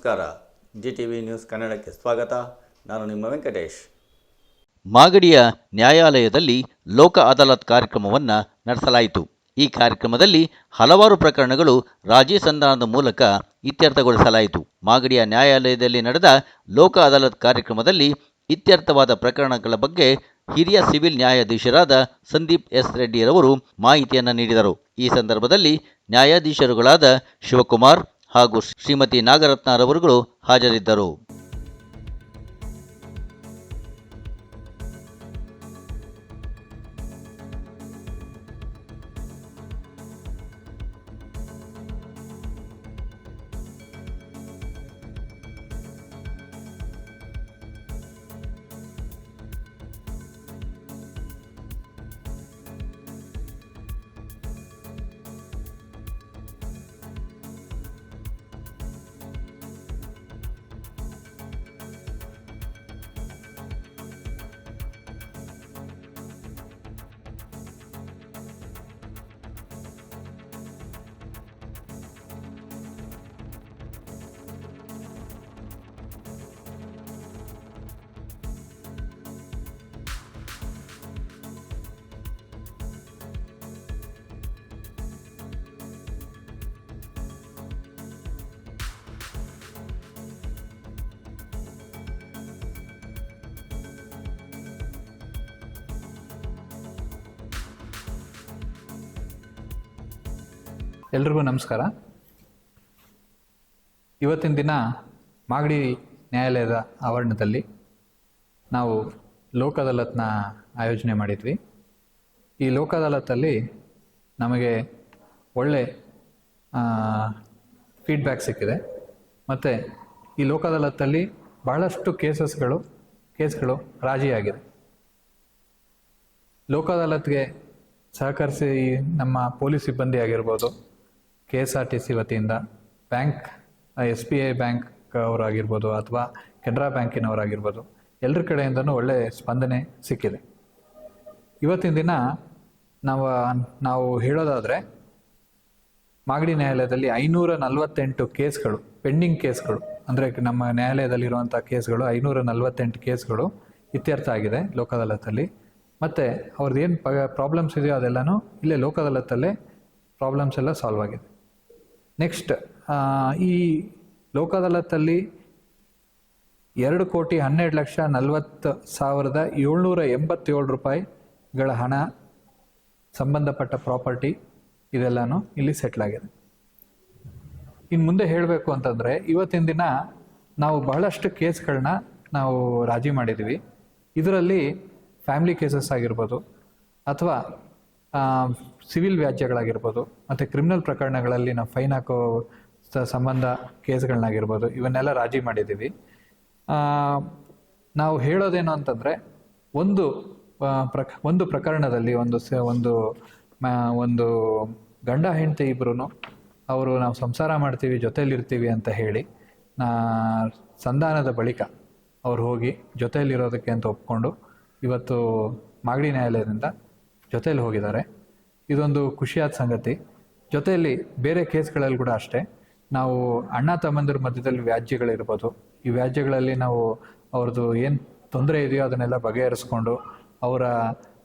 ನಮಸ್ಕಾರ. GTV news ಕನ್ನಡಕ್ಕೆ ಸ್ವಾಗತ. ನಾನು ನಿಮ್ಮ ವೆಂಕಟೇಶ್. ಮಾಗಡಿಯ ನ್ಯಾಯಾಲಯದಲ್ಲಿ ಲೋಕ ಅದಾಲತ್ ಕಾರ್ಯಕ್ರಮವನ್ನು ನಡೆಸಲಾಯಿತು. ಈ ಕಾರ್ಯಕ್ರಮದಲ್ಲಿ ಹಲವಾರು ಪ್ರಕರಣಗಳು ರಾಜಿ ಸಂಧಾನದ ಮೂಲಕ ಇತ್ಯರ್ಥಗೊಳಿಸಲಾಯಿತು. ಮಾಗಡಿಯ ನ್ಯಾಯಾಲಯದಲ್ಲಿ ನಡೆದ ಲೋಕ ಅದಾಲತ್ ಕಾರ್ಯಕ್ರಮದಲ್ಲಿ ಇತ್ಯರ್ಥವಾದ ಪ್ರಕರಣಗಳ ಬಗ್ಗೆ ಹಿರಿಯ ಸಿವಿಲ್ ನ್ಯಾಯಾಧೀಶರಾದ ಸಂದೀಪ್ ಎಸ್ ರೆಡ್ಡಿರವರು ಮಾಹಿತಿಯನ್ನು ನೀಡಿದರು. ಈ ಸಂದರ್ಭದಲ್ಲಿ ನ್ಯಾಯಾಧೀಶರುಗಳಾದ ಶಿವಕುಮಾರ್ ಹಾಗೂ ಶ್ರೀಮತಿ ನಾಗರತ್ನರವರುಗಳು ಹಾಜರಿದ್ದರು. ಎಲ್ರಿಗೂ ನಮಸ್ಕಾರ. ಇವತ್ತಿನ ದಿನ ಮಾಗಡಿ ನ್ಯಾಯಾಲಯದ ಆವರಣದಲ್ಲಿ ನಾವು ಲೋಕ ಅದಾಲತ್ನ ಆಯೋಜನೆ ಮಾಡಿದ್ವಿ. ಈ ಲೋಕ ಅದಾಲತಲ್ಲಿ ನಮಗೆ ಒಳ್ಳೆ ಫೀಡ್ಬ್ಯಾಕ್ ಸಿಕ್ಕಿದೆ. ಮತ್ತು ಈ ಲೋಕ ಅದಾಲತಲ್ಲಿ ಬಹಳಷ್ಟು ಕೇಸ್ಗಳು ರಾಜಿಯಾಗಿದೆ. ಲೋಕ ಅದಾಲತ್ಗೆ ಸಹಕರಿಸಿ ನಮ್ಮ ಪೊಲೀಸ್ ಸಿಬ್ಬಂದಿ ಆಗಿರ್ಬೋದು, KSRTC ವತಿಯಿಂದ ಬ್ಯಾಂಕ್, SBI ಬ್ಯಾಂಕ್ ಅವರಾಗಿರ್ಬೋದು ಅಥವಾ ಕೆನರಾ ಬ್ಯಾಂಕಿನವರಾಗಿರ್ಬೋದು, ಎಲ್ಲರ ಕಡೆಯಿಂದನೂ ಒಳ್ಳೆ ಸ್ಪಂದನೆ ಸಿಕ್ಕಿದೆ. ಇವತ್ತಿನ ದಿನ ನಾವು ಹೇಳೋದಾದರೆ ಮಾಗಡಿ ನ್ಯಾಯಾಲಯದಲ್ಲಿ 548 ಕೇಸ್ಗಳು, ಪೆಂಡಿಂಗ್ ಕೇಸ್ಗಳು, ಅಂದರೆ ನಮ್ಮ ನ್ಯಾಯಾಲಯದಲ್ಲಿರುವಂಥ ಕೇಸ್ಗಳು 548 ಕೇಸ್ಗಳು ಇತ್ಯರ್ಥ ಆಗಿದೆ ಲೋಕ ಅದಾಲತಲ್ಲಿ. ಮತ್ತು ಅವ್ರದ್ದು ಏನು ಪ್ರಾಬ್ಲಮ್ಸ್ ಇದೆಯೋ ಅದೆಲ್ಲನೂ ಇಲ್ಲೇ ಲೋಕ ಅದಾಲತಲ್ಲೇ ಪ್ರಾಬ್ಲಮ್ಸ್ ಎಲ್ಲ ಸಾಲ್ವ್ ಆಗಿದೆ. ನೆಕ್ಸ್ಟ್, ಈ ಲೋಕ ಅದಾಲತಲ್ಲಿ 2,12,40,787 ರೂಪಾಯಿಗಳ ಹಣ, ಸಂಬಂಧಪಟ್ಟ ಪ್ರಾಪರ್ಟಿ ಇದೆಲ್ಲನೂ ಇಲ್ಲಿ ಸೆಟ್ಲ್ ಆಗಿದೆ. ಇನ್ನು ಮುಂದೆ ಹೇಳಬೇಕು ಅಂತಂದರೆ, ಇವತ್ತಿನ ದಿನ ನಾವು ಬಹಳಷ್ಟು ಕೇಸ್ಗಳನ್ನ ನಾವು ರಾಜಿ ಮಾಡಿದ್ದೀವಿ. ಇದರಲ್ಲಿ ಫ್ಯಾಮಿಲಿ ಕೇಸಸ್ ಆಗಿರ್ಬೋದು ಅಥವಾ ಸಿವಿಲ್ ವ್ಯಾಜ್ಯಗಳಾಗಿರ್ಬೋದು ಮತ್ತು ಕ್ರಿಮಿನಲ್ ಪ್ರಕರಣಗಳಲ್ಲಿ ನಾವು ಫೈನ್ ಹಾಕೋ ಸಂಬಂಧ ಕೇಸ್ಗಳನ್ನಾಗಿರ್ಬೋದು, ಇವನ್ನೆಲ್ಲ ರಾಜಿ ಮಾಡಿದ್ದೀವಿ. ನಾವು ಹೇಳೋದೇನು ಅಂತಂದರೆ, ಒಂದು ಪ್ರಕರಣದಲ್ಲಿ ಒಂದು ಗಂಡ ಹೆಂಡತಿ ಇಬ್ಬರೂ ನಾವು ಸಂಸಾರ ಮಾಡ್ತೀವಿ, ಜೊತೆಯಲ್ಲಿರ್ತೀವಿ ಅಂತ ಹೇಳಿ ಸಂಧಾನದ ಬಳಿಕ ಅವ್ರು ಹೋಗಿ ಜೊತೆಯಲ್ಲಿರೋದಕ್ಕೆ ಅಂತ ಒಪ್ಕೊಂಡು ಇವತ್ತು ಮಾಗಡಿ ನ್ಯಾಯಾಲಯದಿಂದ ಜೊತೆಯಲ್ಲಿ ಹೋಗಿದ್ದಾರೆ. ಇದೊಂದು ಖುಷಿಯಾದ ಸಂಗತಿ. ಜೊತೆಯಲ್ಲಿ ಬೇರೆ ಕೇಸ್ಗಳಲ್ಲಿ ಕೂಡ ಅಷ್ಟೇ, ನಾವು ಅಣ್ಣ ತಮ್ಮಂದಿರ ಮಧ್ಯದಲ್ಲಿ ವ್ಯಾಜ್ಯಗಳಿರ್ಬೋದು, ಈ ವ್ಯಾಜ್ಯಗಳಲ್ಲಿ ನಾವು ಅವ್ರದ್ದು ಏನು ತೊಂದರೆ ಇದೆಯೋ ಅದನ್ನೆಲ್ಲ ಬಗೆಹರಿಸ್ಕೊಂಡು ಅವರ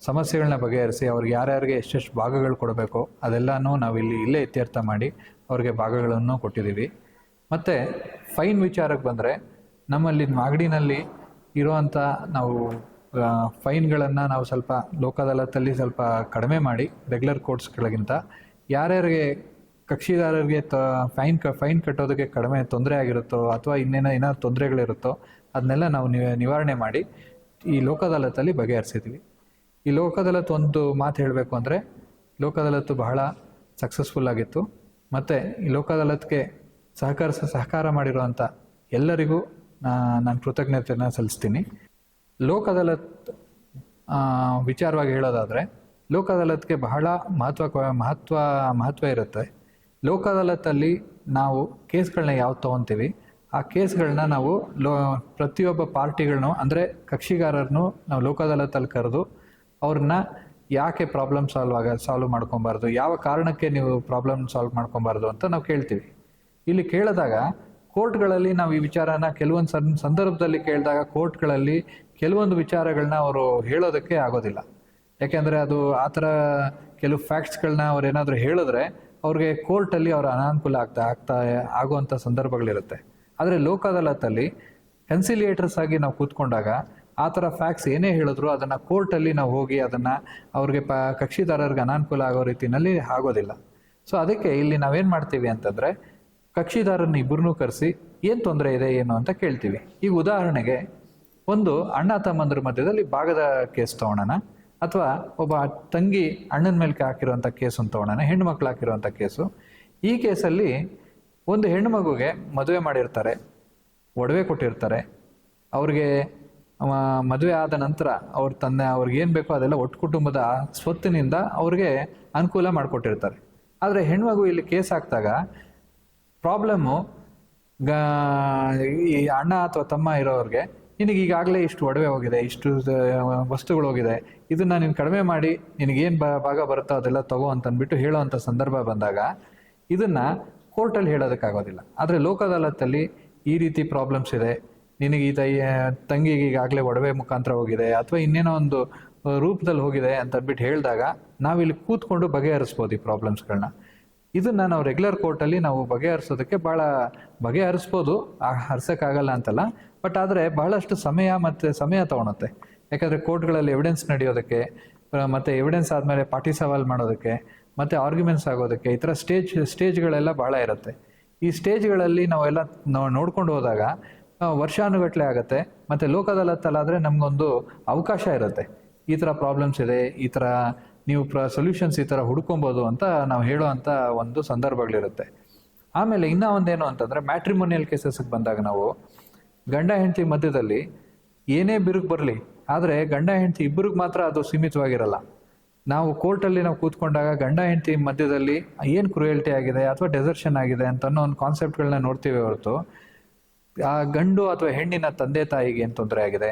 ಸಮಸ್ಯೆಗಳನ್ನ ಬಗೆಹರಿಸಿ ಅವ್ರಿಗೆ ಯಾರ್ಯಾರಿಗೆ ಎಷ್ಟೆಷ್ಟು ಭಾಗಗಳು ಕೊಡಬೇಕು ಅದೆಲ್ಲನೂ ನಾವು ಇಲ್ಲೇ ಇತ್ಯರ್ಥ ಮಾಡಿ ಅವ್ರಿಗೆ ಭಾಗಗಳನ್ನು ಕೊಟ್ಟಿದ್ದೀವಿ. ಮತ್ತು ಫೈನ್ ವಿಚಾರಕ್ಕೆ ಬಂದರೆ, ನಮ್ಮಲ್ಲಿ ಮಾಗಡಿನಲ್ಲಿ ಇರುವಂಥ ನಾವು ಫೈನ್ಗಳನ್ನು ನಾವು ಸ್ವಲ್ಪ ಲೋಕ ಅದಾಲತಲ್ಲಿ ಸ್ವಲ್ಪ ಕಡಿಮೆ ಮಾಡಿ ರೆಗ್ಯುಲರ್ ಕೋರ್ಟ್ಸ್ಗಳಿಗಿಂತ ಯಾರ್ಯಾರಿಗೆ ಕಕ್ಷಿದಾರರಿಗೆ ಫೈನ್ ಕಟ್ಟೋದಕ್ಕೆ ಕಡಿಮೆ ತೊಂದರೆ ಆಗಿರುತ್ತೋ ಅಥವಾ ಏನಾದ್ರು ತೊಂದರೆಗಳಿರುತ್ತೋ ಅದನ್ನೆಲ್ಲ ನಾವು ನಿವಾರಣೆ ಮಾಡಿ ಈ ಲೋಕ ಅದಾಲತಲ್ಲಿ ಬಗೆಹರಿಸಿದ್ವಿ. ಈ ಲೋಕ ಅದಾಲತ್ ಒಂದು ಮಾತು ಹೇಳಬೇಕು ಅಂದರೆ, ಲೋಕ ಅದಾಲತ್ತು ಬಹಳ ಸಕ್ಸಸ್ಫುಲ್ ಆಗಿತ್ತು. ಮತ್ತು ಈ ಲೋಕ ಅದಾಲತ್ಗೆ ಸಹಕಾರ ಮಾಡಿರುವಂಥ ಎಲ್ಲರಿಗೂ ನಾನು ಕೃತಜ್ಞತೆಯನ್ನು ಸಲ್ಲಿಸ್ತೀನಿ. ಲೋಕ ಅದಾಲತ್ ವಿಚಾರವಾಗಿ ಹೇಳೋದಾದರೆ, ಲೋಕ ಅದಾಲತ್ಗೆ ಬಹಳ ಮಹತ್ವ ಇರುತ್ತೆ. ಲೋಕ ಅದಾಲತಲ್ಲಿ ನಾವು ಕೇಸ್ಗಳನ್ನ ಯಾವ್ದು ತೊಗೊತೀವಿ, ಆ ಕೇಸ್ಗಳನ್ನ ನಾವು ಪ್ರತಿಯೊಬ್ಬ ಪಾರ್ಟಿಗಳನ್ನೂ ಅಂದರೆ ಕಕ್ಷಿಗಾರರನ್ನು ನಾವು ಲೋಕ ಅದಾಲತಲ್ಲಿ ಕರೆದು ಅವ್ರನ್ನ ಯಾಕೆ ಪ್ರಾಬ್ಲಮ್ ಸಾಲ್ವ್ ಮಾಡ್ಕೊಬಾರ್ದು, ಯಾವ ಕಾರಣಕ್ಕೆ ನೀವು ಪ್ರಾಬ್ಲಮ್ ಸಾಲ್ವ್ ಮಾಡ್ಕೊಬಾರ್ದು ಅಂತ ನಾವು ಕೇಳ್ತೀವಿ. ಇಲ್ಲಿ ಕೇಳಿದಾಗ ಕೋರ್ಟ್ಗಳಲ್ಲಿ ನಾವು ಈ ವಿಚಾರನ ಕೆಲವೊಂದು ಸಂದರ್ಭದಲ್ಲಿ ಕೇಳಿದಾಗ ಕೋರ್ಟ್ಗಳಲ್ಲಿ ಕೆಲವೊಂದು ವಿಚಾರಗಳನ್ನ ಅವರು ಹೇಳೋದಕ್ಕೆ ಆಗೋದಿಲ್ಲ. ಯಾಕೆಂದರೆ ಅದು ಆ ಥರ ಕೆಲವು ಫ್ಯಾಕ್ಟ್ಸ್ಗಳನ್ನ ಅವ್ರು ಏನಾದರೂ ಹೇಳಿದ್ರೆ ಅವ್ರಿಗೆ ಕೋರ್ಟಲ್ಲಿ ಅವರ ಅನಾನುಕೂಲ ಆಗುವಂಥ ಸಂದರ್ಭಗಳಿರುತ್ತೆ. ಆದರೆ ಲೋಕ ಅದಾಲತಲ್ಲಿ ಕನ್ಸಿಲಿಯೇಟರ್ಸ್ ಆಗಿ ನಾವು ಕೂತ್ಕೊಂಡಾಗ ಆ ಥರ ಫ್ಯಾಕ್ಟ್ಸ್ ಏನೇ ಹೇಳಿದ್ರು ಅದನ್ನು ಕೋರ್ಟಲ್ಲಿ ನಾವು ಹೋಗಿ ಅದನ್ನು ಅವ್ರಿಗೆ ಕಕ್ಷಿದಾರರಿಗೆ ಅನಾನುಕೂಲ ಆಗೋ ರೀತಿಯಲ್ಲಿ ಆಗೋದಿಲ್ಲ. ಸೊ ಅದಕ್ಕೆ ಇಲ್ಲಿ ನಾವೇನು ಮಾಡ್ತೀವಿ ಅಂತಂದರೆ ಕಕ್ಷಿದಾರನ್ನ ಇಬ್ಬರನ್ನೂ ಕರೆಸಿ ಏನು ತೊಂದರೆ ಇದೆ ಏನು ಅಂತ ಕೇಳ್ತೀವಿ. ಈಗ ಉದಾಹರಣೆಗೆ ಒಂದು ಅಣ್ಣ ತಮ್ಮಂದ್ರ ಮಧ್ಯದಲ್ಲಿ ಭಾಗದ ಕೇಸ್ ತೊಗೊಳೋಣ, ಅಥವಾ ಒಬ್ಬ ತಂಗಿ ಅಣ್ಣನ ಮೇಲೆ ಹಾಕಿರುವಂಥ ಕೇಸನ್ನು ತೊಗೊಳೋಣ, ಹೆಣ್ಣುಮಕ್ಳು ಹಾಕಿರುವಂಥ ಕೇಸು. ಈ ಕೇಸಲ್ಲಿ ಒಂದು ಹೆಣ್ಣು ಮಗುಗೆ ಮದುವೆ ಮಾಡಿರ್ತಾರೆ, ಒಡವೆ ಕೊಟ್ಟಿರ್ತಾರೆ, ಅವ್ರಿಗೆ ಮದುವೆ ಆದ ನಂತರ ಅವ್ರಿಗೆ ಏನು ಬೇಕೋ ಅದೆಲ್ಲ ಒಟ್ಟು ಕುಟುಂಬದ ಸ್ವತ್ತಿನಿಂದ ಅವ್ರಿಗೆ ಅನುಕೂಲ ಮಾಡಿಕೊಟ್ಟಿರ್ತಾರೆ. ಆದರೆ ಹೆಣ್ಮಗು ಇಲ್ಲಿ ಕೇಸ್ ಹಾಕಿದಾಗ ಪ್ರಾಬ್ಲಮ್ಮು ಈ ಅಣ್ಣ ಅಥವಾ ತಮ್ಮ ಇರೋರಿಗೆ, ನಿನಗೆ ಈಗಾಗಲೇ ಇಷ್ಟು ಒಡವೆ ಹೋಗಿದೆ, ಇಷ್ಟು ವಸ್ತುಗಳು ಹೋಗಿದೆ, ಇದನ್ನು ನೀನು ಕಡಿಮೆ ಮಾಡಿ ನಿನಗೇನು ಭಾಗ ಬರುತ್ತೋ ಅದೆಲ್ಲ ತಗೋ ಅಂತಂದ್ಬಿಟ್ಟು ಹೇಳೋವಂಥ ಸಂದರ್ಭ ಬಂದಾಗ ಇದನ್ನು ಕೋರ್ಟಲ್ಲಿ ಹೇಳೋದಕ್ಕಾಗೋದಿಲ್ಲ. ಆದರೆ ಲೋಕ ಅದಾಲತಲ್ಲಿ ಈ ರೀತಿ ಪ್ರಾಬ್ಲಮ್ಸ್ ಇದೆ, ನಿನಗೆ ಈ ತಂಗಿಗೆ ಈಗಾಗಲೇ ಒಡವೆ ಮುಖಾಂತರ ಹೋಗಿದೆ ಅಥವಾ ಇನ್ನೇನೋ ಒಂದು ರೂಪದಲ್ಲಿ ಹೋಗಿದೆ ಅಂತಂದ್ಬಿಟ್ಟು ಹೇಳಿದಾಗ ನಾವಿಲ್ಲಿ ಕೂತ್ಕೊಂಡು ಬಗೆಹರಿಸ್ಬೋದು ಈ ಪ್ರಾಬ್ಲಮ್ಸ್ಗಳನ್ನ. ಇದನ್ನು ನಾವು ರೆಗ್ಯುಲರ್ ಕೋರ್ಟಲ್ಲಿ ನಾವು ಬಗೆಹರಿಸೋದಕ್ಕೆ ಬಗೆಹರಿಸ್ಬೋದು, ಹರಿಸೋಕ್ಕಾಗಲ್ಲ ಅಂತಲ್ಲ, ಬಟ್ ಆದರೆ ಬಹಳಷ್ಟು ಸಮಯ ತೊಗೊಳುತ್ತೆ. ಯಾಕಂದರೆ ಕೋರ್ಟ್ಗಳಲ್ಲಿ ಎವಿಡೆನ್ಸ್ ನಡೆಯೋದಕ್ಕೆ, ಮತ್ತು ಎವಿಡೆನ್ಸ್ ಆದಮೇಲೆ ಪಾರ್ಟಿ ಸವಾಲ್ ಮಾಡೋದಕ್ಕೆ, ಮತ್ತು ಆರ್ಗ್ಯುಮೆಂಟ್ಸ್ ಆಗೋದಕ್ಕೆ ಈ ಥರ ಸ್ಟೇಜ್ಗಳೆಲ್ಲ ಭಾಳ ಇರುತ್ತೆ. ಈ ಸ್ಟೇಜ್ಗಳಲ್ಲಿ ನಾವೆಲ್ಲ ನೋಡ್ಕೊಂಡು ಹೋದಾಗ ವರ್ಷಾನುಗಟ್ಟಲೆ ಆಗುತ್ತೆ. ಮತ್ತು ಲೋಕ ಅದಾಲತಲ್ಲಾದರೆ ನಮಗೊಂದು ಅವಕಾಶ ಇರುತ್ತೆ, ಈ ಥರ ಪ್ರಾಬ್ಲಮ್ಸ್ ಇದೆ, ಈ ಥರ ನೀವು ಸೊಲ್ಯೂಷನ್ಸ್ ಈ ಥರ ಹುಡ್ಕೊಬೋದು ಅಂತ ನಾವು ಹೇಳೋವಂಥ ಒಂದು ಸಂದರ್ಭಗಳಿರುತ್ತೆ. ಆಮೇಲೆ ಇನ್ನೂ ಒಂದೇನು ಅಂತಂದರೆ ಮ್ಯಾಟ್ರಿಮೋನಿಯಲ್ ಕೇಸಸ್ಗೆ ಬಂದಾಗ ನಾವು ಗಂಡ ಹೆಂಡತಿ ಮಧ್ಯದಲ್ಲಿ ಏನೇ ಬಿರುಕು ಬರಲಿ, ಆದರೆ ಗಂಡ ಹೆಂಡತಿ ಇಬ್ಬರಿಗೆ ಮಾತ್ರ ಅದು ಸೀಮಿತವಾಗಿರಲ್ಲ. ನಾವು ಕೋರ್ಟಲ್ಲಿ ನಾವು ಕೂತ್ಕೊಂಡಾಗ ಗಂಡ ಹೆಂಡತಿ ಮಧ್ಯದಲ್ಲಿ ಏನು ಕ್ರುಯಲ್ಟಿ ಆಗಿದೆ ಅಥವಾ ಡೆಸರ್ಷನ್ ಆಗಿದೆ ಅಂತ ಅನ್ನೋ ಒಂದು ಕಾನ್ಸೆಪ್ಟ್ಗಳನ್ನ ನೋಡ್ತೀವಿ ಹೊರತು ಆ ಗಂಡು ಅಥವಾ ಹೆಣ್ಣಿನ ತಂದೆ ತಾಯಿಗೆ ಏನು ತೊಂದರೆ ಆಗಿದೆ,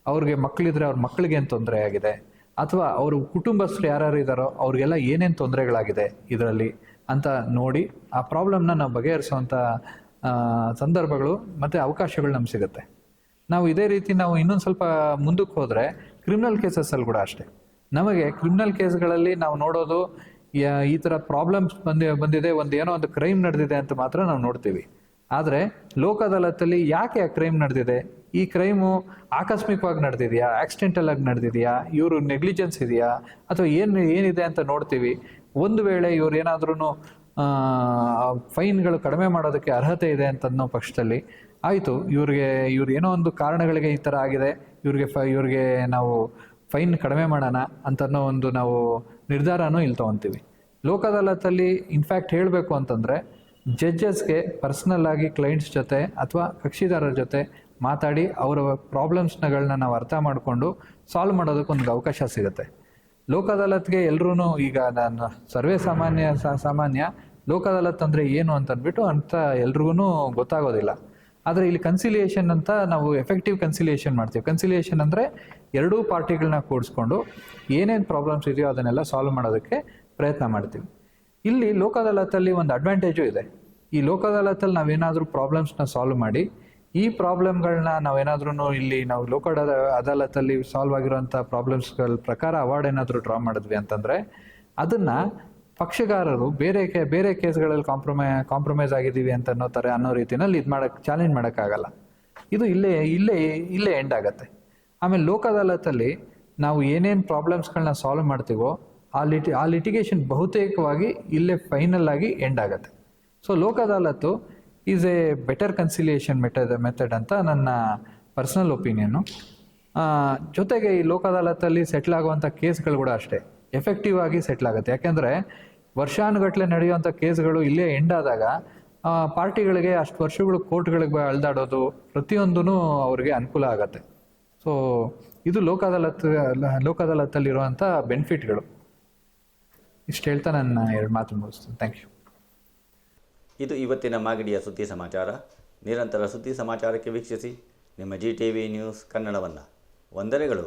ಅವ್ರಿಗೆ ಮಕ್ಕಳಿದ್ರೆ ಅವ್ರ ಮಕ್ಕಳಿಗೆ ಏನು ತೊಂದರೆ ಆಗಿದೆ, ಅಥವಾ ಅವರು ಕುಟುಂಬಸ್ಥರು ಯಾರ್ಯಾರು ಇದ್ದಾರೋ ಅವ್ರಿಗೆಲ್ಲ ಏನೇನು ತೊಂದರೆಗಳಾಗಿದೆ ಇದರಲ್ಲಿ ಅಂತ ನೋಡಿ ಆ ಪ್ರಾಬ್ಲಮ್ನ ನಾವು ಬಗೆಹರಿಸುವಂಥ ಸಂದರ್ಭಗಳು ಮತ್ತು ಅವಕಾಶಗಳು ನಮ್ಗೆ ಸಿಗುತ್ತೆ. ನಾವು ಇದೇ ರೀತಿ ನಾವು ಇನ್ನೊಂದು ಸ್ವಲ್ಪ ಮುಂದಕ್ಕೆ ಹೋದರೆ ಕ್ರಿಮಿನಲ್ ಕೇಸಸ್ಸಲ್ಲಿ ಕೂಡ ಅಷ್ಟೇ. ನಮಗೆ ಕ್ರಿಮಿನಲ್ ಕೇಸ್ಗಳಲ್ಲಿ ನಾವು ನೋಡೋದು ಈ ಥರ ಪ್ರಾಬ್ಲಮ್ಸ್ ಬಂದಿದೆ, ಏನೋ ಒಂದು ಕ್ರೈಮ್ ನಡೆದಿದೆ ಅಂತ ಮಾತ್ರ ನಾವು ನೋಡ್ತೀವಿ. ಆದರೆ ಲೋಕ ಅದಾಲತಲ್ಲಿ ಯಾಕೆ ಆ ಕ್ರೈಮ್ ನಡೆದಿದೆ, ಈ ಕ್ರೈಮು ಆಕಸ್ಮಿಕವಾಗಿ ನಡೆದಿದೆಯಾ, ಆಕ್ಸಿಡೆಂಟಲ್ ಆಗಿ ನಡೆದಿದೆಯಾ, ಇವರು ನೆಗ್ಲಿಜೆನ್ಸ್ ಇದೆಯಾ, ಅಥವಾ ಏನಿದೆ ಅಂತ ನೋಡ್ತೀವಿ. ಒಂದು ವೇಳೆ ಇವ್ರು ಏನಾದ್ರೂ ಫೈನ್ಗಳು ಕಡಿಮೆ ಮಾಡೋದಕ್ಕೆ ಅರ್ಹತೆ ಇದೆ ಅಂತನ್ನೋ ಪಕ್ಷದಲ್ಲಿ ಆಯಿತು, ಇವ್ರು ಏನೋ ಒಂದು ಕಾರಣಗಳಿಗೆ ಈ ಥರ ಆಗಿದೆ, ಇವ್ರಿಗೆ ನಾವು ಫೈನ್ ಕಡಿಮೆ ಮಾಡೋಣ ಅಂತನ್ನೋ ಒಂದು ನಾವು ನಿರ್ಧಾರನೂ ಇಲ್ಲಿ ತೊಗೊತೀವಿ. ಲೋಕ ಅದಾಲತಲ್ಲಿ ಇನ್ಫ್ಯಾಕ್ಟ್ ಹೇಳಬೇಕು ಅಂತಂದರೆ ಜಡ್ಜಸ್ಗೆ ಪರ್ಸ್ನಲ್ ಆಗಿ ಕ್ಲೈಂಟ್ಸ್ ಜೊತೆ ಅಥವಾ ಕಕ್ಷಿದಾರರ ಜೊತೆ ಮಾತಾಡಿ ಅವರ ಪ್ರಾಬ್ಲಮ್ಸ್ಗಳನ್ನ ನಾವು ಅರ್ಥ ಮಾಡಿಕೊಂಡು ಸಾಲ್ವ್ ಮಾಡೋದಕ್ಕೊಂದು ಅವಕಾಶ ಸಿಗುತ್ತೆ. ಲೋಕ ಅದಾಲತ್ಗೆ ಎಲ್ಲರೂ ಈಗ ನಾನು ಸಾಮಾನ್ಯ ಲೋಕ ಅದಾಲತ್ ಅಂದರೆ ಏನು ಅಂತಂದ್ಬಿಟ್ಟು ಅಂತ ಎಲ್ರಿಗೂ ಗೊತ್ತಾಗೋದಿಲ್ಲ. ಆದರೆ ಇಲ್ಲಿ ಕನ್ಸಿಲಿಯೇಷನ್ ಅಂತ ನಾವು ಎಫೆಕ್ಟಿವ್ ಕನ್ಸಿಲಿಯೇಷನ್ ಮಾಡ್ತೀವಿ. ಕನ್ಸಿಲಿಯೇಷನ್ ಅಂದರೆ ಎರಡೂ ಪಾರ್ಟಿಗಳನ್ನ ಕೂಡಿಸ್ಕೊಂಡು ಏನೇನು ಪ್ರಾಬ್ಲಮ್ಸ್ ಇದೆಯೋ ಅದನ್ನೆಲ್ಲ ಸಾಲ್ವ್ ಮಾಡೋದಕ್ಕೆ ಪ್ರಯತ್ನ ಮಾಡ್ತೀವಿ. ಇಲ್ಲಿ ಲೋಕ ಅದಾಲತಲ್ಲಿ ಒಂದು ಅಡ್ವಾಂಟೇಜು ಇದೆ. ಈ ಲೋಕ ಅದಾಲತಲ್ಲಿ ನಾವೇನಾದರೂ ಪ್ರಾಬ್ಲಮ್ಸ್ನ ಸಾಲ್ವ್ ಮಾಡಿ ಈ ಪ್ರಾಬ್ಲಮ್ಗಳನ್ನ ನಾವೇನಾದ್ರೂ ಇಲ್ಲಿ ನಾವು ಲೋಕ ಅದಾಲತಲ್ಲಿ ಸಾಲ್ವ್ ಆಗಿರೋಂಥ ಪ್ರಾಬ್ಲಮ್ಸ್ಗಳ ಪ್ರಕಾರ ಅವಾರ್ಡ್ ಏನಾದರೂ ಡ್ರಾ ಮಾಡಿದ್ವಿ ಅಂತಂದರೆ ಅದನ್ನು ಪಕ್ಷಗಾರರು ಬೇರೆ ಕೇಸ್ಗಳಲ್ಲಿ ಕಾಂಪ್ರಮೈಸ್ ಆಗಿದ್ದೀವಿ ಅಂತ ಅನ್ನೋ ರೀತಿಯಲ್ಲಿ ಚಾಲೆಂಜ್ ಮಾಡೋಕ್ಕಾಗಲ್ಲ. ಇದು ಇಲ್ಲೇ ಎಂಡ್ ಆಗುತ್ತೆ. ಆಮೇಲೆ ಲೋಕ ಅದಾಲತಲ್ಲಿ ನಾವು ಏನೇನು ಪ್ರಾಬ್ಲಮ್ಸ್ಗಳನ್ನ ಸಾಲ್ವ್ ಮಾಡ್ತೀವೋ ಆ ಲಿಟಿಗೇಷನ್ ಬಹುತೇಕವಾಗಿ ಇಲ್ಲೇ ಫೈನಲ್ ಆಗಿ ಎಂಡ್ ಆಗುತ್ತೆ. So Lok Adalat is a better conciliation method ಅಂತ ನನ್ನ ಪರ್ಸನಲ್ ಒಪಿನಿಯನ್ನು. ಜೊತೆಗೆ ಈ ಲೋಕ ಅದಾಲತಲ್ಲಿ ಸೆಟ್ಲ್ ಆಗುವಂಥ ಕೇಸ್ಗಳು ಕೂಡ ಅಷ್ಟೇ ಎಫೆಕ್ಟಿವ್ ಆಗಿ ಸೆಟ್ಲ್ ಆಗುತ್ತೆ. ಯಾಕೆಂದರೆ ವರ್ಷಾನುಗಟ್ಟಲೆ ನಡೆಯುವಂಥ ಕೇಸ್ಗಳು ಇಲ್ಲೇ ಎಂಡ್ ಆದಾಗ ಪಾರ್ಟಿಗಳಿಗೆ ಅಷ್ಟು ವರ್ಷಗಳು ಕೋರ್ಟ್ಗಳಿಗೆ ಅಳ್ದಾಡೋದು ಪ್ರತಿಯೊಂದೂ ಅವ್ರಿಗೆ ಅನುಕೂಲ ಆಗುತ್ತೆ. ಸೊ ಇದು ಲೋಕ ಅದಾಲತಲ್ಲಿರುವಂಥ ಬೆನಿಫಿಟ್ಗಳು. ಇಷ್ಟು ಹೇಳ್ತಾ ನನ್ನ 2 ಮಾತು ಮುಗಿಸ್ತೀನಿ. Thank you. ಇದು ಇವತ್ತಿನ ಮಾಗಡಿಯ ಸುದ್ದಿ ಸಮಾಚಾರ. ನಿರಂತರ ಸುದ್ದಿ ಸಮಾಚಾರಕ್ಕೆ ವೀಕ್ಷಿಸಿ ನಿಮ್ಮ GTV ನ್ಯೂಸ್ ಕನ್ನಡವನ್ನು. ವಂದನೆಗಳು.